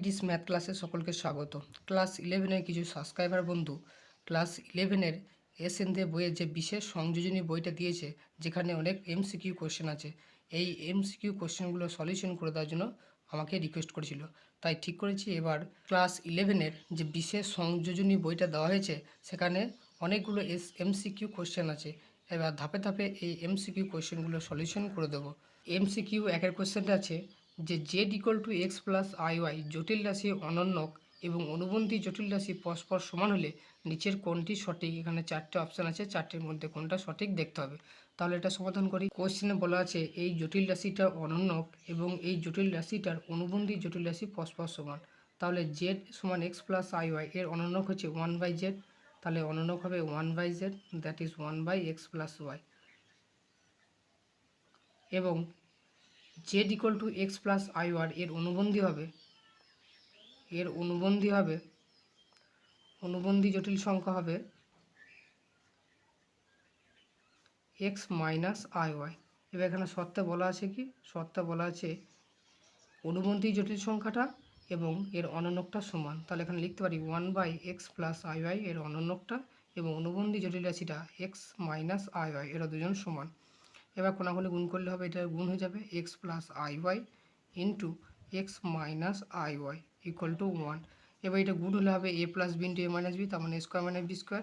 Dish math ক্লাসে সকলকে স্বাগত। ক্লাস 11-এর কিছু সাবস্ক্রাইবার বন্ধু ক্লাস 11-এর এস.এন.দে বইয়ের যে বিশেষ সংযোজনী বইটা দিয়েছে, যেখানে অনেক এমসিকিউ কোশ্চেন আছে, এই এমসিকিউ কোশ্চেনগুলো সলিউশন করে দেওয়ার জন্য আমাকে রিকোয়েস্ট করেছিল। তাই ঠিক করেছি এবার ক্লাস 11-এর যে বিশেষ সংযোজনী বইটা দেওয়া হয়েছে, সেখানে অনেকগুলো এমসিকিউ কোশ্চেন আছে। এবার ধাপে ধাপে এই এমসিকিউ কোশ্চেনগুলো সলিউশন করে দেবো। এমসিকিউ একের কোশ্চেনটা আছে যে Z equal to X plus I Y জটিল রাশি অনন্যক এবং অনুবন্ধী জটিল রাশি পরস্পর সমান হলে নিচের কোনটি সঠিক। এখানে চারটে অপশান আছে, চারটের মধ্যে কোনটা সঠিক দেখতে হবে। তাহলে এটা সমাধান করি। কোশ্চেনে বলা আছে এই জটিল রাশিটা অনন্যক এবং এই জটিল রাশিটার অনুবন্ধী জটিল রাশি পরস্পর সমান। তাহলে জেড সমান এক্স প্লাস আই ওয়াই এর অনন্যক হচ্ছে 1/z। তাহলে অনন্যক হবে 1/z, that is 1/x plus Y. এবং Z equal to X plus I Y এর অনুবন্ধী জটিল সংখ্যা হবে এক্স মাইনাস আই ওয়াই। এবার এখানে শর্তে বলা আছে কি? শর্তে বলা আছে অনুবন্ধী জটিল সংখ্যাটা এবং এর অনন্যকটা সমান। তাহলে এখানে লিখতে পারি 1/x প্লাস আই ওয়াই এর অনন্যকটা এবং অনুবন্ধী জটিল রাশিটা এক্স মাইনাস আই ওয়াই, এরা দুজন সমান। এবার কোনাগুলি গুণ করলে হবে, এটা গুণ হয়ে যাবে X plus I Y into X minus I Y equal to 1। এবার এটা গুণ হলে হবে A plus B into A minus B, তার মানে A square minus B square,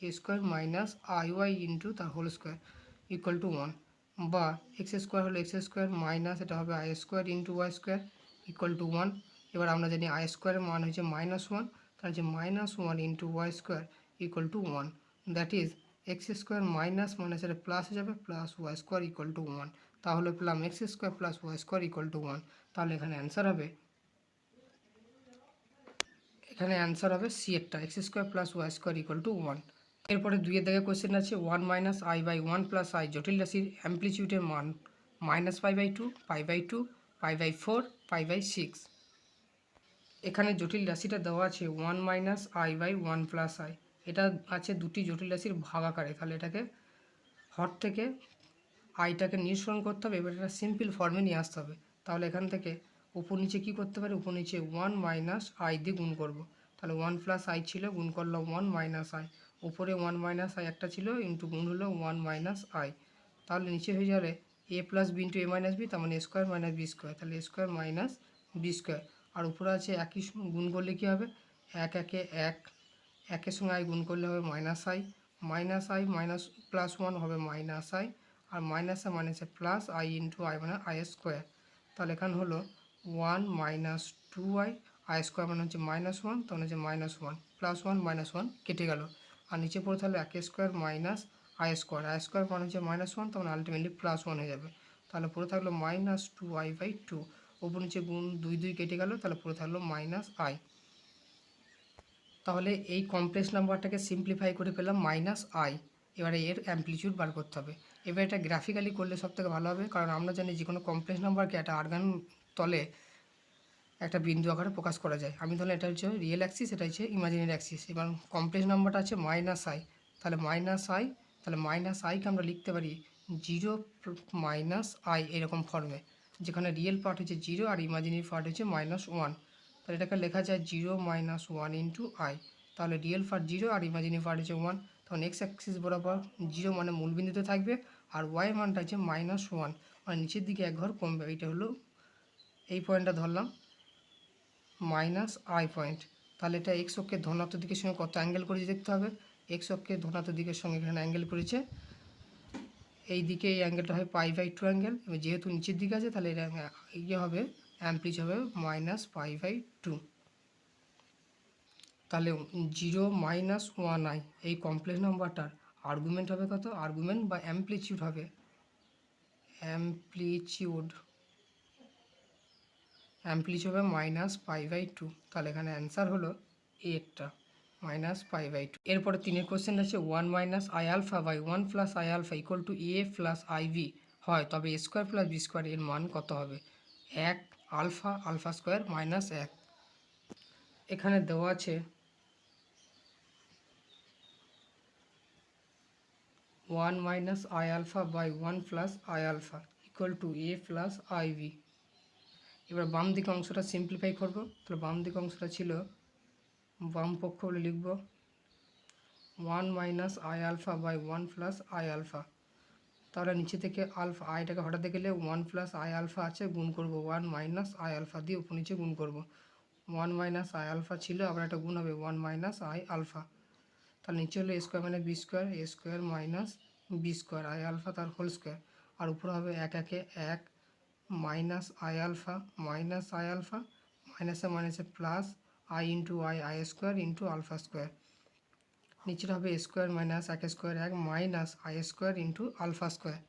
A square minus I Y into তার হোল স্কোয়ার ইকুয়াল টু 1। বা X square হলো এক্স স্কোয়ার মাইনাস এটা হবে I square into Y square equal to 1। এবার আমরা জানি আই স্কোয়ারের মান হচ্ছে -1, তার হচ্ছে -1 into Y square equal to 1, that is X square minus minus এটা প্লাস হয়ে যাবে plus Y square equal to 1। তাহলে পেলাম X square plus Y square equal to 1। তাহলে এখানে অ্যান্সার হবে সি একটা, X square plus Y square equal to 1। এরপরে 2-এর দাগে কোয়েশ্চেন আছে 1 minus I by 1 plus I জটিল রাশির অ্যাম্পলিটিউডের মান -π/2, π/2, π/4, π/6। এখানে জটিল রাশিটা দেওয়া আছে 1 minus I by 1 plus I. এটা আছে দুটি জটিল রাশির ভাগাকারে। তাহলে এটাকে হর থেকে আইটাকে নিঃসরণ করতে হবে, এবার এটা সিম্পল ফর্মে নিয়ে আসতে হবে। তাহলে এখান থেকে উপর নিচে কী করতে পারি? উপর নিচে 1 মাইনাস আই দিয়ে গুণ করব। তাহলে 1 প্লাস আই ছিল, গুণ করলাম 1 মাইনাস আই, উপরে 1 মাইনাস আই একটা ছিল, ইন্টু গুণ হলো 1 মাইনাস আই। তাহলে নিচে হয়ে যাবে এ plus B into A minus B, তার মানে A square minus B square, তাহলে A square minus B square. আর উপরে আছে একই গুণ করলে কী হবে? একের সঙ্গে আই গুণ করলে হবে মাইনাস আই মাইনাস প্লাস 1 হবে মাইনাস আই, আর মাইনাসে মাইনাসে প্লাস আই ইন্টু আই মানে আই স্কোয়ার। তাহলে এখানে হলো 1 মাইনাস 2i, আই স্কোয়ার মানে হচ্ছে -1, তখন হচ্ছে -1 প্লাস 1 -1 কেটে গেল। আর নিচে পড়ে তাহলে এক স্কোয়ার মাইনাস আই স্কোয়ার মানে হচ্ছে -1, তখন আলটিমেটলি +1 হয়ে যাবে। তাহলে পড়ে থাকলো -2i/2, ওপর নিচে গুণ 2 কেটে গেল, তাহলে পড়ে থাকলো -i। তাহলে এই কমপ্লেক্স নাম্বারটাকে সিম্পলিফাই করে পেলাম -i। এবারে এর অ্যাম্পলিটিউড বার করতে হবে। এবার এটা গ্রাফিক্যালি করলে সবথেকে ভালো হবে, কারণ আমরা জানি যে কোনো কমপ্লেক্স নাম্বারকে একটা আর্গান তলে একটা বিন্দু আকারে প্রকাশ করা যায়। আমি তাহলে এটা হচ্ছে রিয়েল অ্যাক্সিস, এটা হচ্ছে ইমাজিনারি অ্যাক্সিস। এবার কমপ্লেক্স নাম্বারটা আছে -i, তাহলে -iকে আমরা লিখতে পারি 0 মাইনাস আই এরকম ফর্মে, যেখানে রিয়েল পার্ট হচ্ছে 0 আর ইমাজিনারি পার্ট হচ্ছে -1। তাহলে এটাকে লেখা যায় 0 মাইনাস 1 ইন্টু আই। তাহলে রিয়েল পার্ট 0 আর ইমাজিনারি পার্ট হচ্ছে 1। তখন এক্স অ্যাক্সিস বরাবর 0 মানে মূলবিন্দুতে থাকবে, আর ওয়াই মানটা হচ্ছে -1, মানে নিচের দিকে এক ঘর কমবে। এইটা হলো এই পয়েন্টটা ধরলাম -i পয়েন্ট। তাহলে এটা এক্স অক্ষের ধনাত্মক দিকের সঙ্গে কত অ্যাঙ্গেল করেছে দেখতে হবে। এক্স অক্ষের ধনাত্মক দিকের সঙ্গে এখানে অ্যাঙ্গেল করেছে, এই দিকে এই অ্যাঙ্গেলটা হয় π/2 অ্যাঙ্গেল, এবং যেহেতু নিচের দিকে আছে তাহলে এটা ইয়ে হবে, অ্যাম্পলিটিউড হবে -π/2। তাহলে 0 মাইনাস 1i এই কমপ্লেক্স নাম্বারটার আর্গুমেন্ট হবে কত? আর্গুমেন্ট বা অ্যাম্পলিটিউড হবে অ্যাম্পলিটিউড হবে -π/2। তাহলে এখানে অ্যান্সার হলো একটা -π/2। এরপরে 3-এর কোশ্চেন আছে 1 minus I alpha by 1 plus I alpha equal to A plus I B হয়, তবে A square plus B square এর মান কত হবে? 1 আলফা স্কোয়ার -1। এখানে দেওয়া আছে 1 minus I alpha by 1 plus I alpha equal to A plus I B. এবার বাম দিকে অংশটা সিম্পলিফাই করব। তাহলে বাম দিকে অংশটা ছিল, বাম পক্ষ বলে লিখব 1 minus I alpha by 1 plus I alpha. তাহলে নিচে থেকে আলফা আইটাকে হটাতে গেলে 1 প্লাস আই আলফা আছে, গুণ করব 1 মাইনাস আই আলফা দিয়ে উপর নিচে গুণ করব। 1 মাইনাস আই আলফা ছিল, আবার একটা গুণ হবে 1 মাইনাস আই আলফা। তাহলে নিচে হলো এ স্কোয়ার মানে B square, A square minus B square I alpha তার হোল স্কোয়ার। আর উপরে হবে 1 একে 1 minus I alpha minus I alpha, মাইনাসে মাইনাসে plus I into I square into alpha square. নিচের হবে square minus 1 square 1 minus I square into alpha square.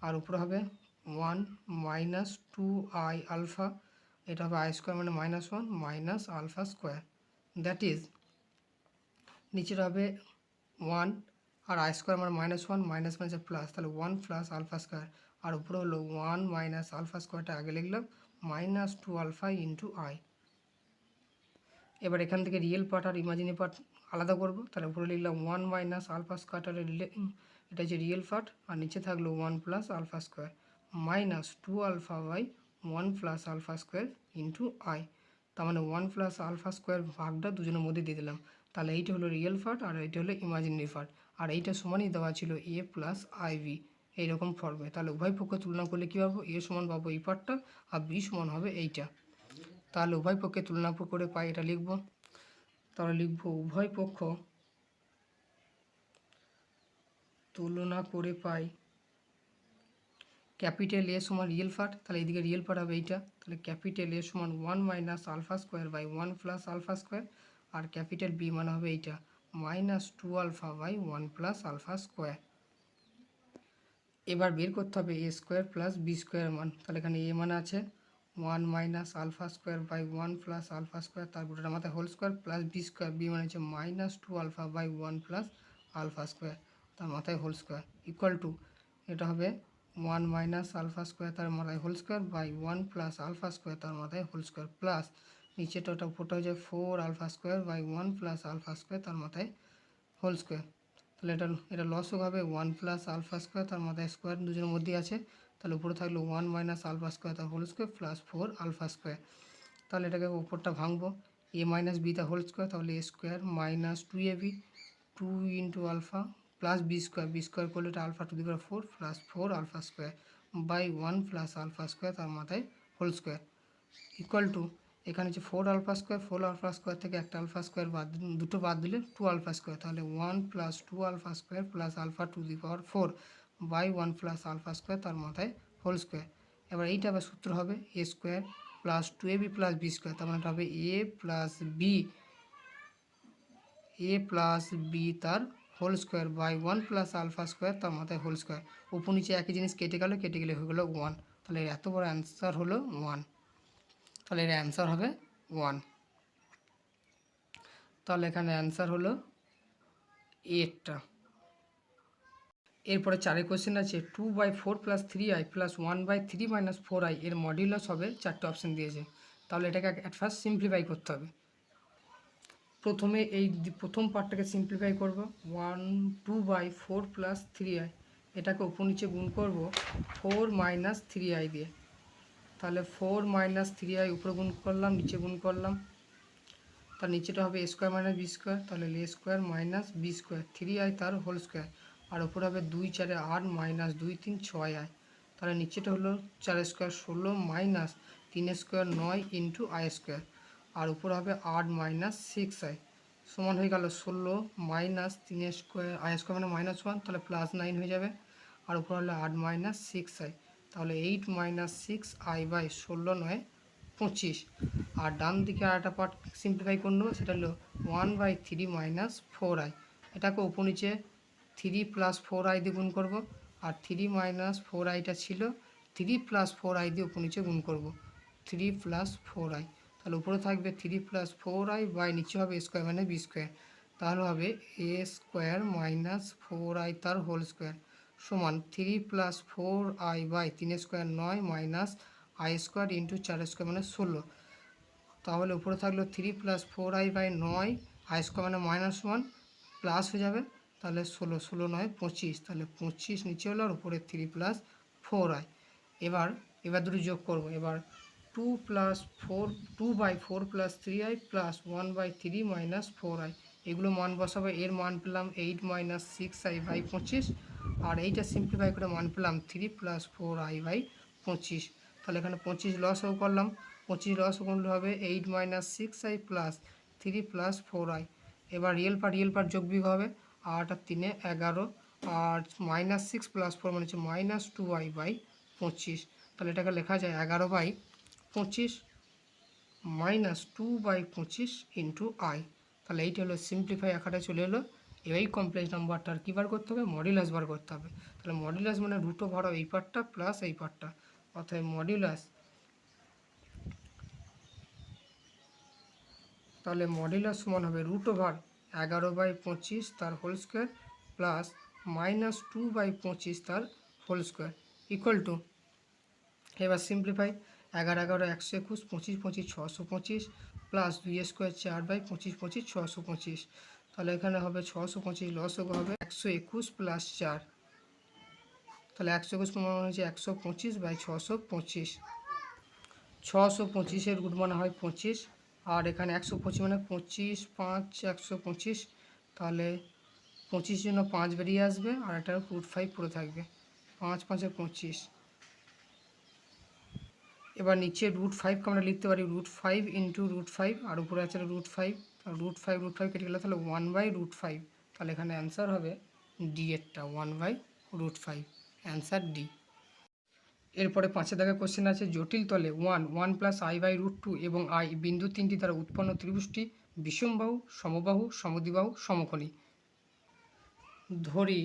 আর উপরে হবে 1 মাইনাস 2 আই আলফা, এটা হবে আই স্কোয়ার মানে -1 minus alpha square. That is নিচের হবে 1 আর আই স্কোয়ার মানে -1 মাইনাস মাইনাসে প্লাস, তাহলে 1 প্লাস আলফা স্কোয়ার। আর উপরে হলো 1 মাইনাস আলফা স্কোয়ারটা আগে লিখলাম -2 আলফা ইন্টু আই। এবার এখান থেকে রিয়েল পার্ট আর ইমাজিনারি পার্ট আলাদা করব। তাহলে উপরে লিখলাম 1 মাইনাস আলফা স্কোয়ারটার এটা হচ্ছে রিয়েল পার্ট, আর নিচে থাকলো 1 plus alpha square -2 alpha by 1 plus alpha square into i. তার মানে 1 প্লাস আলফা স্কোয়ার ভাগটা দুজনের মধ্যে দিয়ে দিলাম। তাহলে এইটা হলো রিয়েল পার্ট আর এইটা হলো ইমাজিনারি পার্ট, আর এইটা সমানই দেওয়া ছিল এ প্লাস আই বি এইরকম ফর্মে। তাহলে উভয় পক্ষ তুলনা করলে কী পাবো, এ সমান পাবো এই পার্টটা আর বি সমান হবে এইটা। তাহলে উভয় পক্ষে তুলনা করে পাই এটা লিখব। তাহলে লিখব উভয় পক্ষ তুলনা করে পাই ক্যাপিটাল এ সমান রিয়েল পার্ট, তাহলে এইদিকে রিয়েল পার্ট হবে এইটা। তাহলে ক্যাপিটাল এ সমান 1 minus alpha square by 1 plus alpha square, আর ক্যাপিটাল বি মানে হবে এইটা -2 alpha by 1 plus alpha square. এবার বের করতে হবে এ স্কোয়ার প্লাস বি স্কোয়ারের মান। তাহলে এখানে এ মানে আছে 1 minus alpha square by 1 plus alpha square, তার গোটাটা মাথায় whole square plus B square, B মানে হচ্ছে -2 alpha by 1 plus alpha square তার মাথায় হোল স্কোয়ার ইকুয়াল টু এটা হবে 1 মাইনাস আলফা স্কোয়ার তার মাথায় whole square by 1 plus alpha square তার মাথায় হোল স্কোয়ার প্লাস নিচেটা ওটা উপরটা হচ্ছে 4 alpha square by 1 plus alpha square তার মাথায় হোল স্কোয়ার। তাহলে এটা লসও হবে 1 প্লাস আলফা স্কোয়ার তার মাথায় স্কোয়ার দুজনের মধ্যেই আছে। তাহলে উপরে থাকলো 1 মাইনাস আলফা স্কোয়ার তার whole square plus 4 alpha square. তাহলে এটাকে উপরটা ভাঙবো, এ মাইনাস বি তার হোল স্কোয়ার, তাহলে A square minus 2ab 2 into alpha plus B square করলে এটা alpha to the power 4 plus 4 alpha square by 1 plus alpha square তার মাথায় হোল স্কোয়ার ইকুয়াল টু এখানে হচ্ছে 4 আলফা স্কোয়ার থেকে একটা আলফা স্কোয়ার দুটো বাদ দিলে 2 আলফা স্কোয়ার, তাহলে 1 plus 2 alpha square plus alpha to the power 4 by 1 plus alpha square তার মাথায় হোল স্কোয়ার। এবার এইটা আবার সূত্র হবে A square plus 2ab plus B square, তার মানে এটা হবে এ প্লাস বি তার whole square by 1 plus alpha square তার মাথায় হোল স্কোয়ার। উপর নিচে একই জিনিস কেটে গেলে হয়ে গেলো 1। তাহলে এত বড় অ্যান্সার হলো 1। তাহলে এর অ্যান্সার হবে 1। তাহলে এখানে অ্যান্সার হলো এরটা। এরপরে 4 কোশ্চেন আছে 2/4 plus 3i plus 1/3 minus 4i এর মডিউলাস হবে, 4টে অপশান দিয়েছে। তাহলে এটাকে অ্যাট ফার্স্ট সিম্পলিফাই করতে হবে। প্রথমে এই প্রথম পার্টটাকে সিম্পলিফাই করব, 2/4 প্লাস 3i এটাকে উপর নিচে গুণ করব 4 মাইনাস 3i দিয়ে। তাহলে 4 মাইনাস 3i উপরে গুণ করলাম, নিচে গুণ করলাম, তার নিচেটা হবে A square minus B square, তাহলে A square minus B square 3i তার হোল স্কোয়ার, আর উপরে হবে 2 4 8 মাইনাস 2 3 6i। তাহলে নিচেটা হলো 4 square 16 minus 3 square 9 into I square, আর উপরে হবে 8 মাইনাস 6i সমান হয়ে গেল 16 মাইনাস 3 স্কোয়ার আই স্কোয়ার মানে -1, তাহলে প্লাস 9 হয়ে যাবে, আর উপরে হলো 8 মাইনাস 6i, তাহলে 8 মাইনাস 6i বাই 16 9 25। আর ডান দিকে আর একটা পার্ট সিম্পলিফাই করে নেবো, সেটা হলো 1/3 মাইনাস 4i, এটাকে উপর নিচে 3 প্লাস 4i দিয়ে গুণ করবো, আর 3 মাইনাস 4iটা ছিল 3 প্লাস 4i দিয়ে উপর নিচে গুণ করবো 3 প্লাস 4i। তাহলে উপরে থাকবে 3 প্লাস 4i বাই নিচে হবে স্কোয়ার মানে বি স্কোয়ার, তাহলে হবে এ স্কোয়ার মাইনাস 4i তার হোল স্কোয়ার সমান 3 plus 4i by 3 square 9 minus I square into 4 square মানে 16। তাহলে উপরে থাকলো 3 plus 4i by 9 I square মানে -1 প্লাস হয়ে যাবে, তাহলে 16 16 9 25, তাহলে 25 নিচে হলো আর উপরে 3 প্লাস 4i। এবার দুটো যোগ করব, এবার 2/4 plus 3i plus 1/3 minus 4i, এগুলো মান বসাবে। এর মান পেলাম 8 মাইনাস 6i/25, আর এইটা সিম্পলিফাই করে মান পেলাম 3 প্লাস 4i/25। তাহলে এখানে 25 লসও করলাম, 25 লসও করলে হবে 8 minus 6i plus 3 plus 4i। এবার রিয়েল পার্ট যোগ বিয়োগ হবে, 8 আর 3 11, আর মাইনাস 6 প্লাস 4 মানে হচ্ছে মাইনাস 2i/25। তাহলে এটাকে লেখা যায় 11/25 মাইনাস 2/25 ইন্টু আই। তাহলে এইটা হলো সিম্পলিফাই আকারে চলে এলো। এই কমপ্লেক্স নাম্বারটার কী বার করতে হবে? মডুলাস বার করতে হবে। তাহলে মডুলাস মানে রুট ওভার এই পার্টটা প্লাস এই পার্টটা, অর্থাৎ মডুলাস, তাহলে মডুলাস সমান হবে রুট ওভার 11/25 তার হোল স্কোয়ার প্লাস মাইনাস 2/25 তার হোল স্কোয়ার ইকুয়াল টু, এবার সিম্পলিফাই, 11 11 121, 25 25 625 প্লাস 2 স্কোয়ার 4/25 25 625। তাহলে এখানে হবে 625 লসগু হবে 121 প্লাস 4, তাহলে 121 মানে হচ্ছে 125/625, 625-এর রুট মানে হয় 25, আর এখানে 125 মানে 25 5 125, তাহলে 25 জন্য 5 বেরিয়ে আসবে, আর এটা √5 পুরো থাকবে, 5 5 25। এবার নিচে √5 আমরা লিখতে পারি √5 ইন্টু √5, আর উপরে আছে √5, √5 কেটে গেলে তাহলে 1/√5। তাহলে এখানে অ্যান্সার হবে ডি এরটা, 1/√5, অ্যান্সার ডি। এরপরে 5 দাগে কোশ্চেন আছে, জটিল তলে 1 প্লাস i/√2 এবং i বিন্দু তিনটি দ্বারা উৎপন্ন ত্রিভুজটি বিষমবাহু, সমবাহু, সমদ্বিবাহু, সমকোণী। ধরি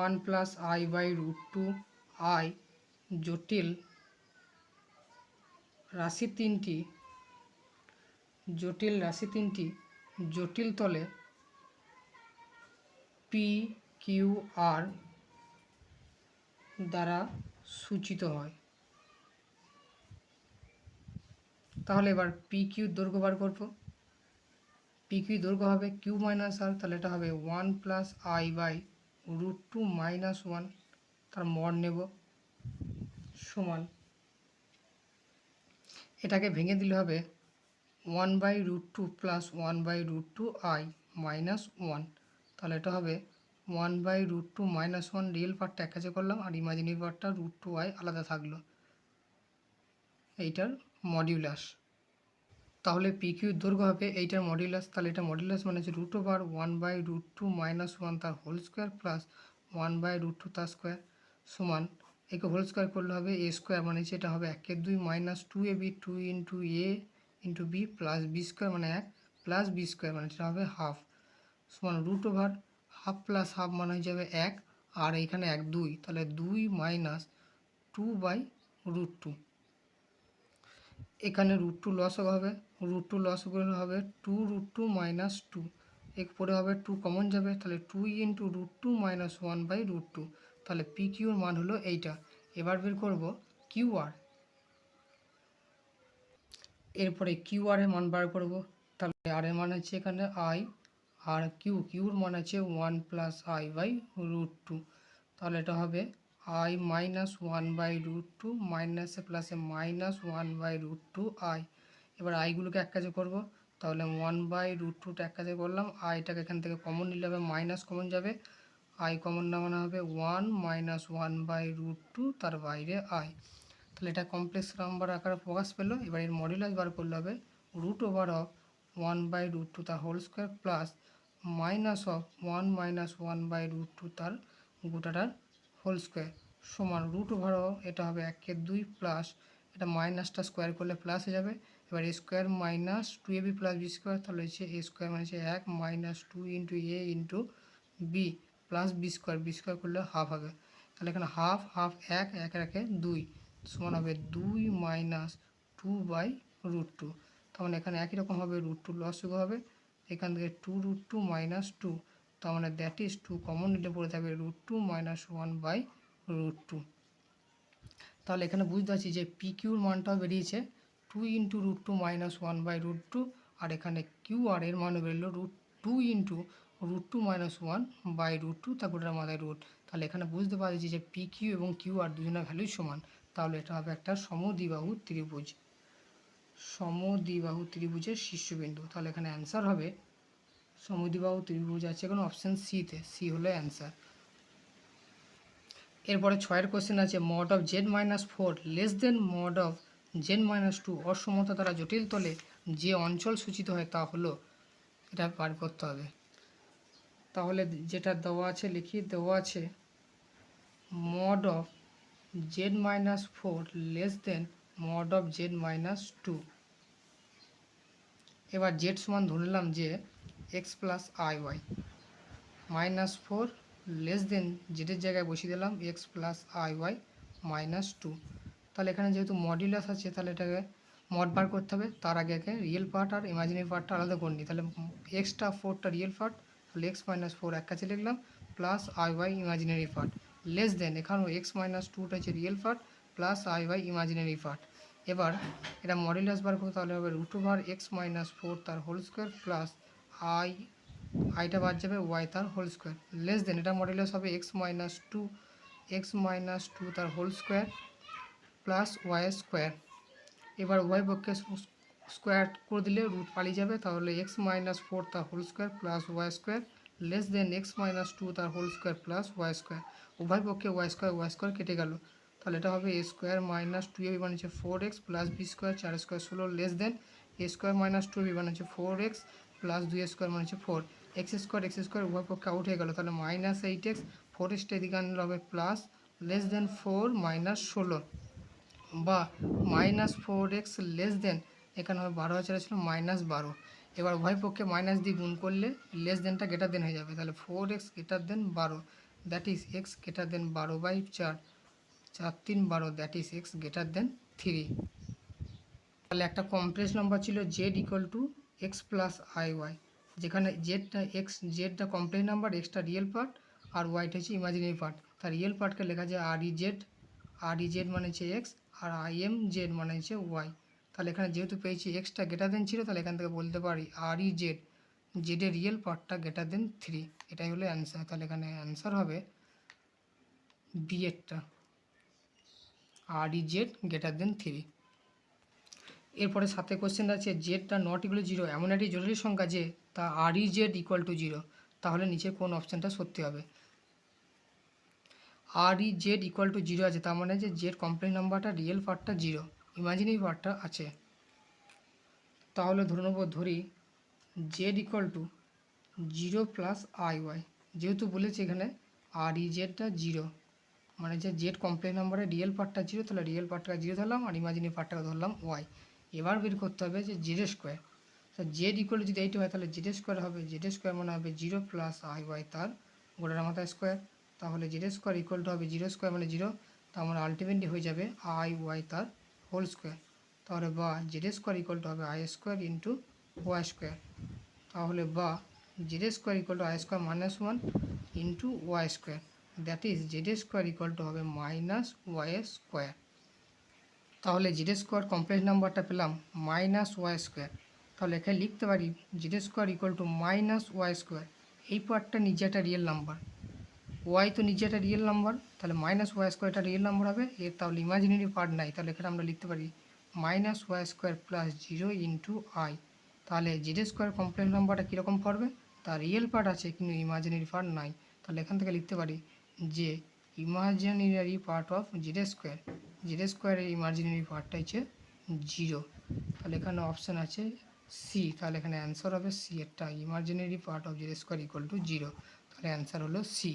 1 প্লাস i/√2 i জটিল রাশি তিনটি জটিল তলে পি কিউ আর দ্বারা সূচিত হয়। তাহলে এবার পি কিউ দৈর্ঘ্য বার করব। পি কিউ দৈর্ঘ্য হবে কিউ মাইনাস আর, তাহলে এটা হবে 1 প্লাস i/√2 মাইনাস 1, তার মড নেব সমান, এটাকে ভেঙে দিলে হবে 1/√2 প্লাস 1/√2 i মাইনাস 1। তাহলে এটা হবে 1/√2 মাইনাস 1, রিয়েল পার্টটা এক কাছে করলাম, আর ইমাজিনারি পার্টটা √2i আলাদা থাকলো, এইটার মডিউলাস। তাহলে পি কিউ দৈর্ঘ্য হবে এইটার মডিউলাস, তাহলে এটা মডিউলাস মানে হচ্ছে √1/√2 মাইনাস 1 তার হোল স্কোয়ার প্লাস 1/√2 তার স্কোয়ার সমান, একে হোল স্কোয়ার করলে হবে এ স্কোয়ার, মানে হচ্ছে এটা হবে 1/2 minus 2ab 2 into A into B plus B square মানে 1 প্লাস বি স্কোয়ার মানে এটা হবে হাফ সমান √1/2 প্লাস হাফ মানে হয়ে যাবে 1, আর এইখানে 1 2, তাহলে 2 মাইনাস 2/√2। এখানে √2 লস হবে, √2 লস করলে হবে 2√2 মাইনাস 2, এরপরে হবে 2 কমন যাবে, তাহলে 2 ইন্টু √2 মাইনাস 1/√2। তাহলে পি কিউর মান হলো এইটা। এবার বের করব কিউ আর। এরপরে কিউ আর এর মান বার করব। তাহলে আর এর মান হচ্ছে এখানে আই, আর কিউর মান আছে 1 প্লাস i/√2। তাহলে এটা হবে i মাইনাস 1/√2 মাইনাসে প্লাসে মাইনাস 1/√2 i। এবার আইগুলোকে এক কাজে করব, তাহলে 1/√2টা এক কাজে করলাম, আইটাকে এখান থেকে কমন নিলে হবে মাইনাস কমন যাবে, আই কমন নামানো হবে 1 মাইনাস 1/√2 তার বাইরে আই। তাহলে এটা কমপ্লেক্স নাম্বার আকারে প্রকাশ পেলো। এবার এর মডুলাস বার করলে হবে √1 তার whole square plus minus 1 minus 1/√2 তার গোটাটার হোল স্কোয়ার সমান √, এটা হবে 1/2 প্লাস এটা মাইনাসটা স্কোয়ার করলে প্লাস হয়ে যাবে। এবার A square minus 2ab plus B square, তাহলে হচ্ছে এ স্কোয়ার মানে হচ্ছে 1 minus 2 into A into B plus B square করলে হাফ হবে। তাহলে এখানে হাফ 1 1 1 2 সমান হবে 2 মাইনাস 2/√2। তার মানে এখানে একই রকম হবে, √2 লসগু হবে, এখান থেকে 2√2 মাইনাস 2, তার মানে দ্যাট ইজ 2 কমন নিলে পড়ে থাকবে √2 মাইনাস 1/√2। তাহলে এখানে বুঝতে পারছি যে পি কিউর মানটাও বেরিয়েছে 2 ইন্টু √2 মাইনাস 1/√2, আর এখানে কিউ আর এর মানও বেরোলো √2 ইন্টু √2 মাইনাস 1/√2 তারপর মাথায় রুট। তাহলে এখানে বুঝতে পারছি যে পি কিউ এবং কিউ আর দুজনের ভ্যালুই সমান। তাহলে এটা হবে একটা সমদ্বিবাহু ত্রিভুজ, সমদ্বিবাহু ত্রিভুজের শীর্ষবিন্দু। তাহলে এখানে অ্যান্সার হবে সমদ্বিবাহু ত্রিভুজ আছে এখন অপশান সিতে, সি হলো অ্যান্সার। এরপরে 6 কোশ্চেন আছে mod of z-4 less than mod of z-2 অসমতা দ্বারা জটিল তলে যে অঞ্চল সূচিত হয় তা হলো, এটা বার করতে হবে। তাহলে যেটা দেওয়া আছে লিখি, দেওয়া আছে mod of z-4 less than mod of z-2। এবার z সমান ধরে নিলাম যে x plus I y, -4 less than জেডের জায়গায় বসিয়ে দিলাম x প্লাস আই ওয়াই -2। তাহলে এখানে যেহেতু মডিউলাস আছে তাহলে এটাকে মড বার করতে হবে। তার আগে রিয়েল পার্ট আর ইমাজিনারি পার্টটা আলাদা করে নিই। তাহলে এক্সটা 4টা রিয়েল পার্ট, তাহলে x - 4 এক কাছে লিখলাম, plus I y imaginary part, less than এখানেও x - 2টা হচ্ছে real part plus I y imaginary part. এবার এটা মডিউলাস বার করতে তাহলে হবে √x - 4 তার হোল স্কোয়ার প্লাস আইটা বাদ যাবে ওয়াই তার হোল স্কোয়ার, লেস দেন এটা মডুলাস হবে x - 2 তার whole square plus Y square. এবার উভয় পক্ষে স্কোয়ার করে দিলে রুট পালিয়ে যাবে, তাহলে x - 4 তার whole square plus Y square less than x - 2 তার whole square plus Y square. উভয় পক্ষে ওয়াই স্কোয়ার কেটে গেল, তাহলে এটা হবে a স্কোয়ার - 2ab মানে হচ্ছে 4x plus b square 4 square 16 less than a square - 2ab মানে হচ্ছে 4x প্লাস 2 স্কোয়ার মানে হচ্ছে 4, x স্কোয়ার উভয় পক্ষে আউট হয়ে গেল, তাহলে -8x 4xটা এদিকে আনলে হবে প্লাস লেস দেন 4 - 16 বা -4x লেস দেন এখানে হবে 12 হাজার ছিল -12। এবার উভয় পক্ষে মাইনাস দিয়ে গুণ করলে লেস দেনটা গ্রেটার দেন হয়ে যাবে, তাহলে 4x greater than 12 that is x greater than 12/4, 4 3 12 that is x greater than 3। তাহলে একটা কমপ্লেক্স নাম্বার ছিল z = x plus I y, যেখানে জেডটা কমপ্লেক্স নাম্বার, এক্সটা রিয়েল পার্ট আর ওয়াইটা হচ্ছে ইমাজিনারি পার্ট। তার রিয়েল পার্টকে লেখা যায় আর ই জেড মানে হচ্ছে এক্স আর IMZ মানে হচ্ছে ওয়াই। তাহলে এখানে যেহেতু পেয়েছি এক্সটা গ্রেটার দেন ছিল, তাহলে এখান থেকে বলতে পারি জেডের রিয়েল পার্টটা গ্রেটার দেন 3, এটাই হলো অ্যান্সার। তাহলে এখানে অ্যান্সার হবে বি এরটা, জেড গ্রেটার দেন 3। এরপরে 7 কোশ্চেন আছে জেডটা নট ইকুয়াল টু 0 এমন একটি জটিল সংখ্যা যে তা REZ = 0, তাহলে নিচে কোন অপশানটা সত্যি হবে? REZ = 0 আছে, তার মানে যে জেড কমপ্লেক্স নাম্বারটা রিয়েল পার্টটা 0, ইমাজিনারি পার্টটা আছে। তাহলে ধরি z = 0 প্লাস আই ওয়াই, যেহেতু বলেছে এখানে REZটা 0 মানে যে জেড কমপ্লেক্স নাম্বারের রিয়েল পার্টটা 0, তাহলে রিয়েল পার্টটাকে 0 ধরলাম আর ইমাজিনারি পার্টটাকে ধরলাম ওয়াই। এবার বের করতে হবে যে জেড স্কোয়ার, তো জেড ইকুয়াল যদি এইটা হয় তাহলে জেড স্কোয়ার হবে, জেড স্কোয়ার মানে হবে 0 প্লাস আই ওয়াই তার গোটার মাথায় স্কোয়ার, তাহলে জেড স্কোয়ার ইকুয়াল টু হবে 0 স্কোয়ার মানে 0, তার মানে আলটিমেটলি হয়ে যাবে আই ওয়াই তার হোল স্কোয়ার। তাহলে বা জেড স্কোয়ার ইকুয়াল টু হবে I square into Y square, তাহলে বা z square equal to i square -1 into Y square, that is z square equal to হবে -ওয়াই স্কোয়ার। তাহলে জেড স্কোয়ার কমপ্লেক্স নাম্বারটা পেলাম -y square, তাহলে এখানে লিখতে পারি z square equal to -y square. এই পার্টটা নিজে একটা রিয়েল নাম্বার, ওয়াই তো নিজে একটা রিয়েল নাম্বার, তাহলে -ওয়াই স্কোয়ারটা রিয়েল নাম্বার হবে, এর তাহলে ইমাজিনারি পার্ট নাই, তাহলে এখানে আমরা লিখতে পারি -y square plus 0 into i. তাহলে জেড স্কোয়ার কমপ্লেক্স নাম্বারটা কীরকম পড়বে? তার রিয়েল পার্ট আছে কিন্তু ইমাজিনারি পার্ট নাই, তাহলে এখান থেকে লিখতে পারি যে ইমাজিনারি পার্ট অফ জেড স্কোয়ারের ইমাজিনারি পার্টটা হচ্ছে 0, তাহলে এখানে অপশান আছে সি, তাহলে এখানে অ্যান্সার হবে সি এরটা, imaginary part of z square equal to 0, তাহলে অ্যান্সার হলো সি।